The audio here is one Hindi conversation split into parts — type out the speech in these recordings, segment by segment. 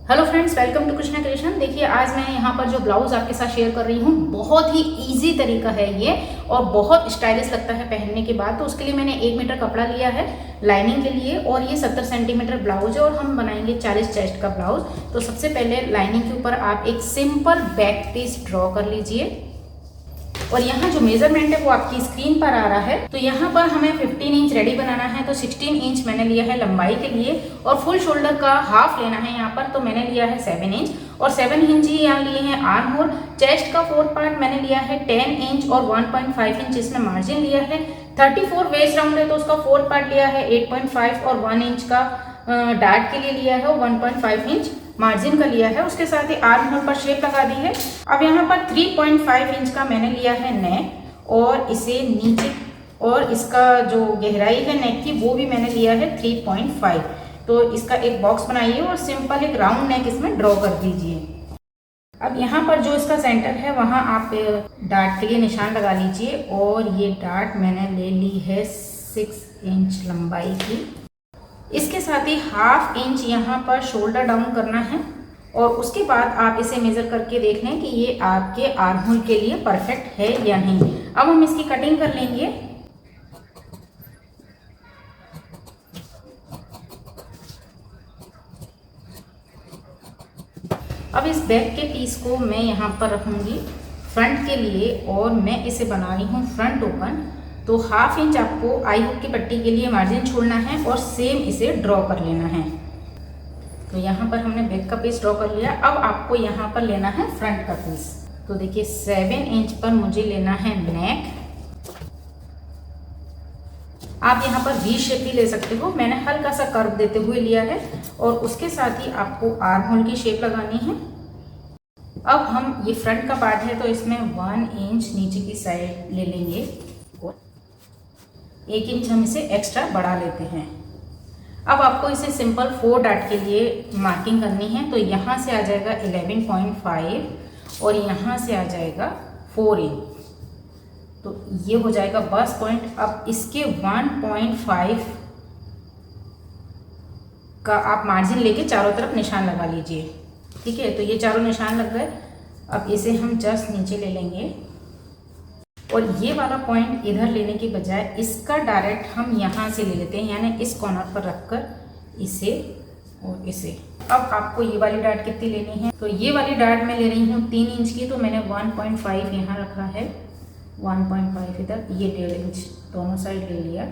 Hello friends, welcome to Krishna Creation. देखिए, आज मैं यहाँ पर जो ब्लाउज आपके साथ शेयर कर रही हूँ, बहुत ही इजी तरीका है ये और बहुत स्टाइलिश लगता है पहनने के बाद। तो उसके लिए मैंने 1 मीटर कपड़ा लिया है लाइनिंग के लिए और ये 70 सेंटीमीटर ब्लाउज है और हम बनाएंगे 40 चेस्ट का ब्लाउज। तो सबसे पहले लाइनिंग के ऊपर आप एक सिंपल बैक पीस ड्रॉ कर लीजिए और यहाँ जो मेजरमेंट है वो आपकी स्क्रीन पर आ रहा है। तो यहाँ पर हमें 15 इंच रेडी बनाना है, तो 16 इंच मैंने लिया है लंबाई के लिए और फुल शोल्डर का हाफ लेना है यहाँ पर। तो मैंने लिया है 7 इंच और 7 इंच ही यहाँ लिए हैं आर्म होल। चेस्ट का 4 पार्ट मैंने लिया है 10 इंच और 1.5 इंच इसमें मार्जिन लिया है। 34 वेस्ट राउंड है तो उसका 4 पार्ट लिया है 8.5 और 1 इंच का डार्ट के लिए लिया है और 1.5 इंच मार्जिन का लिया है। उसके साथ ही आर्म होल पर शेप लगा दी है। अब यहाँ पर 3.5 इंच का मैंने लिया है नेक और इसे नीचे और इसका जो गहराई है नेक की वो भी मैंने लिया है 3.5। तो इसका एक बॉक्स बनाइए और सिंपल एक राउंड नेक इसमें ड्रॉ कर दीजिए। अब यहाँ पर जो इसका सेंटर है वहाँ आप डार्ट के लिए निशान लगा लीजिए और ये डार्ट मैंने ले ली है 6 इंच लंबाई की। इसके साथ ही हाफ इंच यहाँ पर शोल्डर डाउन करना है और उसके बाद आप इसे मेज़र करके देख लें कि ये आपके आर्म होल के लिए परफेक्ट है या नहीं। अब हम इसकी कटिंग कर लेंगे। अब इस बैक के पीस को मैं यहाँ पर रखूँगी फ्रंट के लिए और मैं इसे बना रही हूँ फ्रंट ओपन। तो हाफ इंच आपको आई हुक की पट्टी के लिए मार्जिन छोड़ना है और सेम इसे ड्रॉ कर लेना है। तो यहाँ पर हमने बैक का पीस ड्रॉ कर लिया। अब आपको यहाँ पर लेना है फ्रंट का पीस। तो देखिए 7 इंच पर मुझे लेना है नेक। आप यहाँ पर वी शेप भी ले सकते हो, मैंने हल्का सा कर्व देते हुए लिया है और उसके साथ ही आपको आर्म होल की शेप लगानी है। अब हम ये फ्रंट का पार्ट है तो इसमें 1 इंच नीचे की साइड ले लेंगे और 1 इंच हम इसे एक्स्ट्रा बढ़ा लेते हैं। अब आपको इसे सिंपल 4 डार्ट के लिए मार्किंग करनी है। तो यहाँ से आ जाएगा 11.5 और यहाँ से आ जाएगा 4 इंच। तो ये हो जाएगा बस पॉइंट। अब इसके 1.5 का आप मार्जिन लेके चारों तरफ निशान लगा लीजिए। ठीक है, तो ये चारों निशान लग गए। अब इसे हम जस्ट नीचे ले लेंगे और ये वाला पॉइंट इधर लेने के बजाय इसका डायरेक्ट हम यहाँ से ले लेते हैं, यानी इस कॉर्नर पर रखकर इसे और इसे। अब आपको ये वाली डार्ट कितनी लेनी है? तो ये वाली डार्ट मैं ले रही हूँ 3 इंच की। तो मैंने 1.5 यहाँ रखा है, 1.5 इधर, ये 1.5 इंच दोनों साइड ले लिया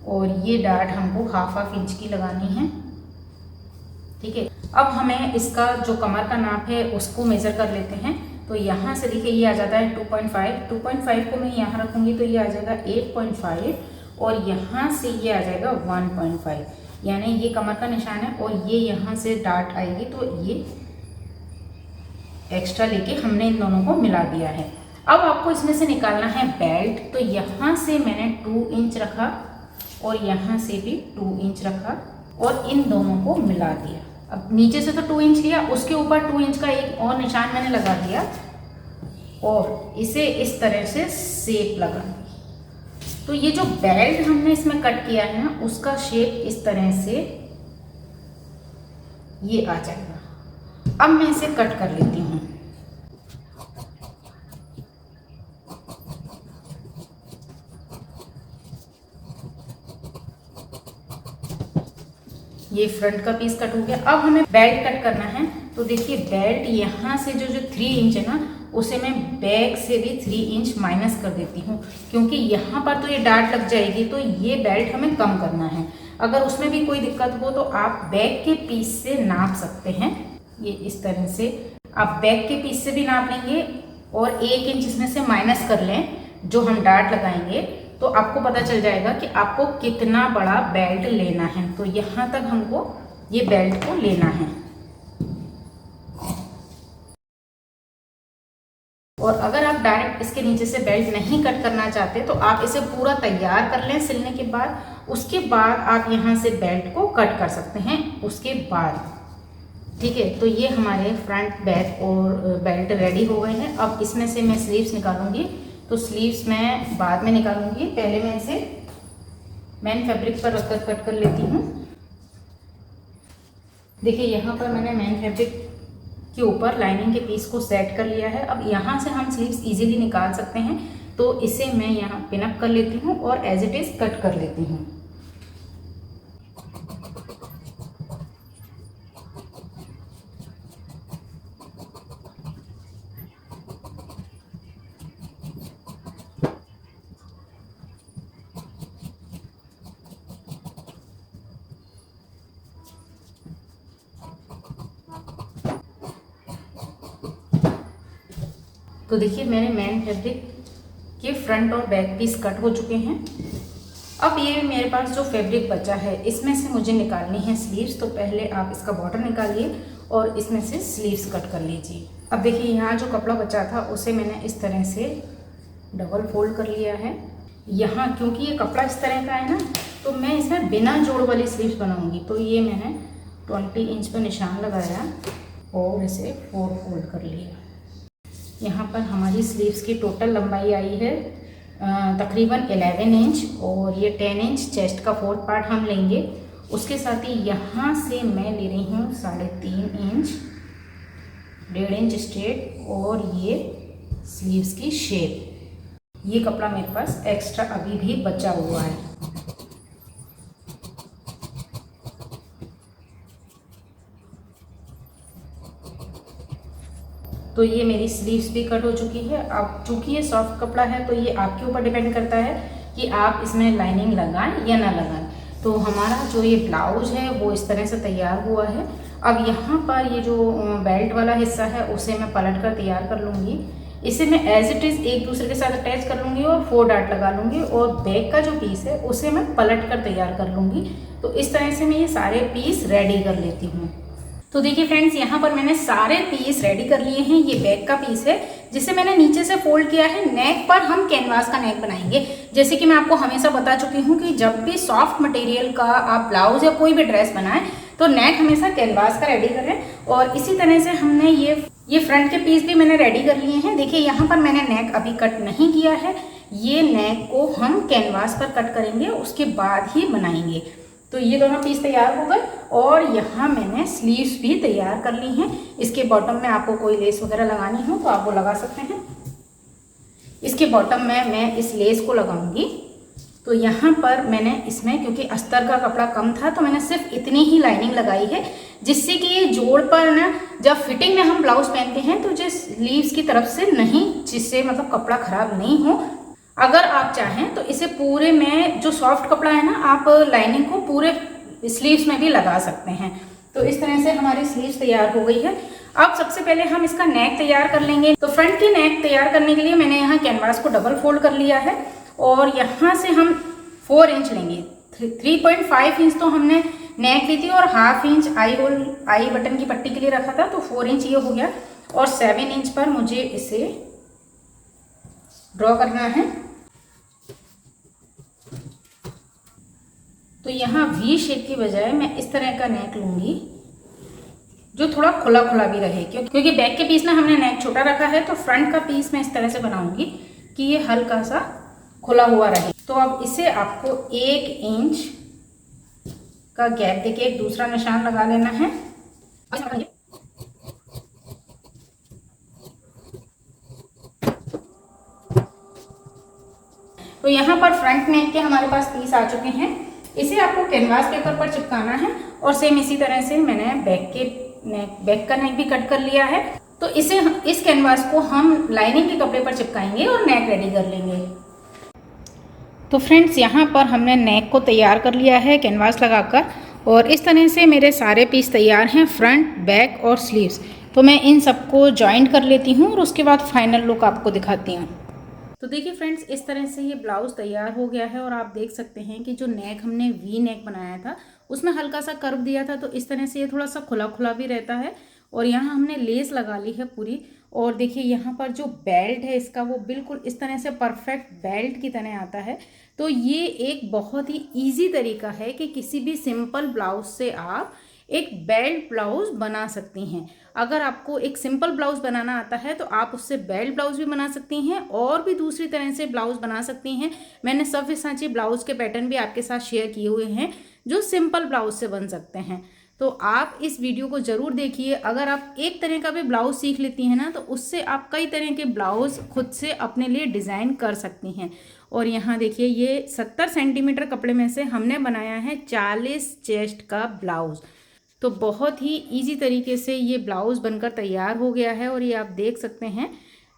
और ये डार्ट हमको हाफ इंच की लगानी है। ठीक है, अब हमें इसका जो कमर का नाप है उसको मेज़र कर लेते हैं। तो यहाँ से देखिए ये आ जाता है 2.5 को मैं यहाँ रखूँगी तो ये आ जाएगा 8.5 और यहाँ से ये आ जाएगा 1.5, यानी ये कमर का निशान है और ये यहाँ से डार्ट आएगी। तो ये एक्स्ट्रा लेके हमने इन दोनों को मिला दिया है। अब आपको इसमें से निकालना है बेल्ट। तो यहाँ से मैंने 2 इंच रखा और यहाँ से भी 2 इंच रखा और इन दोनों को मिला दिया। अब नीचे से तो 2 इंच लिया, उसके ऊपर 2 इंच का एक और निशान मैंने लगा दिया और इसे इस तरह से शेप लगा दी। तो ये जो बेल्ट हमने इसमें कट किया है ना, उसका शेप इस तरह से ये आ जाएगा। अब मैं इसे कट कर लेती हूँ। ये फ्रंट का पीस कट हो गया। अब हमें बेल्ट कट करना है। तो देखिए बेल्ट यहाँ से जो 3 इंच है ना, उसे मैं बैक से भी 3 इंच माइनस कर देती हूँ, क्योंकि यहाँ पर तो ये डार्ट लग जाएगी। तो ये बेल्ट हमें कम करना है। अगर उसमें भी कोई दिक्कत हो तो आप बैक के पीस से नाप सकते हैं। ये इस तरह से आप बैक के पीस से भी नाप लेंगे और 1 इंच इसमें से माइनस कर लें जो हम डार्ट लगाएंगे, तो आपको पता चल जाएगा कि आपको कितना बड़ा बेल्ट लेना है। तो यहाँ तक हमको ये बेल्ट को लेना है। और अगर आप डायरेक्ट इसके नीचे से बेल्ट नहीं कट करना चाहते तो आप इसे पूरा तैयार कर लें सिलने के बाद। उसके बाद आप यहाँ से बेल्ट को कट कर सकते हैं उसके बाद। ठीक है, तो ये हमारे फ्रंट बैक और बेल्ट रेडी हो गए हैं। अब इसमें से मैं स्लीव्स निकालूंगी। तो स्लीव्स मैं बाद में निकालूंगी, पहले मैं इसे मैन फैब्रिक पर रखकर कट कर लेती हूँ। देखिए यहाँ पर मैंने मेन फैब्रिक के ऊपर लाइनिंग के पीस को सेट कर लिया है। अब यहाँ से हम स्लीव्स इजीली निकाल सकते हैं, तो इसे मैं यहाँ पिन अप कर लेती हूँ और एज इट इज़ कट कर लेती हूँ। तो देखिए मेरे मेन फैब्रिक के फ्रंट और बैक पीस कट हो चुके हैं। अब ये मेरे पास जो फैब्रिक बचा है इसमें से मुझे निकालनी है स्लीव्स। तो पहले आप इसका बॉर्डर निकालिए और इसमें से स्लीव्स कट कर लीजिए। अब देखिए यहाँ जो कपड़ा बचा था उसे मैंने इस तरह से डबल फोल्ड कर लिया है। यहाँ क्योंकि ये कपड़ा इस तरह का है ना, तो मैं इसमें बिना जोड़ वाली स्लीव्स बनाऊँगी। तो ये मैंने 20 इंच पर निशान लगाया और इसे 4 फोल्ड कर लिया। यहाँ पर हमारी स्लीव्स की टोटल लंबाई आई है तकरीबन 11 इंच, और ये 10 इंच चेस्ट का 4th पार्ट हम लेंगे। उसके साथ ही यहाँ से मैं ले रही हूँ 3.5 इंच, 1.5 इंच स्ट्रेट, और ये स्लीव्स की शेप। ये कपड़ा मेरे पास एक्स्ट्रा अभी भी बचा हुआ है। तो ये मेरी स्लीव्स भी कट हो चुकी है। अब चूँकि ये सॉफ्ट कपड़ा है तो ये आपके ऊपर डिपेंड करता है कि आप इसमें लाइनिंग लगाएं या ना लगाएं। तो हमारा जो ये ब्लाउज है वो इस तरह से तैयार हुआ है। अब यहाँ पर ये जो बेल्ट वाला हिस्सा है उसे मैं पलट कर तैयार कर लूँगी। इसे मैं एज इट इज़ एक दूसरे के साथ अटैच कर लूँगी और 4 डाट लगा लूँगी, और बैक का जो पीस है उसे मैं पलट कर तैयार कर लूँगी। तो इस तरह से मैं ये सारे पीस रेडी कर लेती हूँ। तो देखिए फ्रेंड्स, यहाँ पर मैंने सारे पीस रेडी कर लिए हैं। ये बैक का पीस है जिसे मैंने नीचे से फोल्ड किया है। नेक पर हम कैनवास का नेक बनाएंगे। जैसे कि मैं आपको हमेशा बता चुकी हूँ कि जब भी सॉफ्ट मटेरियल का आप ब्लाउज या कोई भी ड्रेस बनाएं तो नेक हमेशा कैनवास का रेडी करें। और इसी तरह से हमने ये फ्रंट के पीस भी मैंने रेडी कर लिए हैं। देखिए यहाँ पर मैंने नेक अभी कट नहीं किया है। ये नेक को हम कैनवास पर कट करेंगे, उसके बाद ही बनाएंगे। तो ये दोनों पीस तैयार हो गए, और यहाँ मैंने स्लीव्स भी तैयार कर ली हैं। इसके बॉटम में आपको कोई लेस वगैरह लगानी हो तो आप वो लगा सकते हैं। इसके बॉटम में मैं इस लेस को लगाऊंगी। तो यहाँ पर मैंने इसमें, क्योंकि अस्तर का कपड़ा कम था, तो मैंने सिर्फ इतनी ही लाइनिंग लगाई है, जिससे कि ये जोड़ पर ना जब फिटिंग में हम ब्लाउज पहनते हैं तो जो स्लीव्स की तरफ से नहीं, जिससे मतलब कपड़ा खराब नहीं हो। अगर आप चाहें तो इसे पूरे में, जो सॉफ्ट कपड़ा है ना, आप लाइनिंग को पूरे स्लीव्स में भी लगा सकते हैं। तो इस तरह से हमारी स्लीव्स तैयार हो गई है। अब सबसे पहले हम इसका नेक तैयार कर लेंगे। तो फ्रंट की नेक तैयार करने के लिए मैंने यहाँ कैनवास को डबल फोल्ड कर लिया है, और यहाँ से हम 4 इंच लेंगे। 3.5 इंच तो हमने नेक ली थी, और 1/2 इंच आई बटन की पट्टी के लिए रखा था, तो 4 इंच ये हो गया। और 7 इंच पर मुझे इसे ड्रॉ करना है। तो यहाँ वी शेप की बजाय मैं इस तरह का नेक लूँगी जो थोड़ा खुला खुला भी रहे, क्योंकि बैक के पीस में हमने नेक छोटा रखा है। तो फ्रंट का पीस मैं इस तरह से बनाऊंगी कि ये हल्का सा खुला हुआ रहे। तो अब इसे आपको 1 इंच का गैप देके एक दूसरा निशान लगा लेना है। तो यहाँ पर फ्रंट नेक के हमारे पास पीस आ चुके हैं। इसे आपको कैनवास पेपर पर चिपकाना है, और सेम इसी तरह से मैंने बैक का नेक भी कट कर लिया है। तो इस कैनवास को हम लाइनिंग के कपड़े पर चिपकाएंगे और नेक रेडी कर लेंगे। तो फ्रेंड्स, यहाँ पर हमने नेक को तैयार कर लिया है कैनवास लगाकर, और इस तरह से मेरे सारे पीस तैयार हैं, फ्रंट, बैक और स्लीव्स। तो मैं इन सबको जॉइंट कर लेती हूँ और उसके बाद फाइनल लुक आपको दिखाती हूँ। तो देखिए फ्रेंड्स, इस तरह से ये ब्लाउज़ तैयार हो गया है, और आप देख सकते हैं कि जो नेक हमने वी नेक बनाया था उसमें हल्का सा कर्व दिया था, तो इस तरह से ये थोड़ा सा खुला खुला भी रहता है। और यहाँ हमने लेस लगा ली है पूरी, और देखिए यहाँ पर जो बेल्ट है इसका, वो बिल्कुल इस तरह से परफेक्ट बेल्ट की तरह आता है। तो ये एक बहुत ही ईजी तरीका है कि किसी भी सिंपल ब्लाउज से आप एक बेल्ट ब्लाउज बना सकती हैं। अगर आपको एक सिंपल ब्लाउज बनाना आता है तो आप उससे बेल्ट ब्लाउज भी बना सकती हैं, और भी दूसरी तरह से ब्लाउज बना सकती हैं। मैंने सव्य सांची ब्लाउज के पैटर्न भी आपके साथ शेयर किए हुए हैं जो सिंपल ब्लाउज से बन सकते हैं। तो आप इस वीडियो को ज़रूर देखिए। अगर आप एक तरह का भी ब्लाउज़ सीख लेती हैं ना, तो उससे आप कई तरह के ब्लाउज़ खुद से अपने लिए डिज़ाइन कर सकती हैं। और यहाँ देखिए, ये 70 सेंटीमीटर कपड़े में से हमने बनाया है 40 चेस्ट का ब्लाउज़। तो बहुत ही ईजी तरीके से ये ब्लाउज़ बनकर तैयार हो गया है और ये आप देख सकते हैं।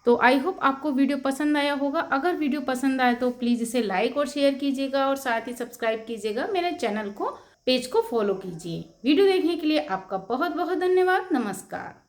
तो आई होप आपको वीडियो पसंद आया होगा। अगर वीडियो पसंद आए तो प्लीज़ इसे लाइक और शेयर कीजिएगा और साथ ही सब्सक्राइब कीजिएगा, मेरे चैनल को, पेज को फॉलो कीजिए। वीडियो देखने के लिए आपका बहुत बहुत धन्यवाद। नमस्कार।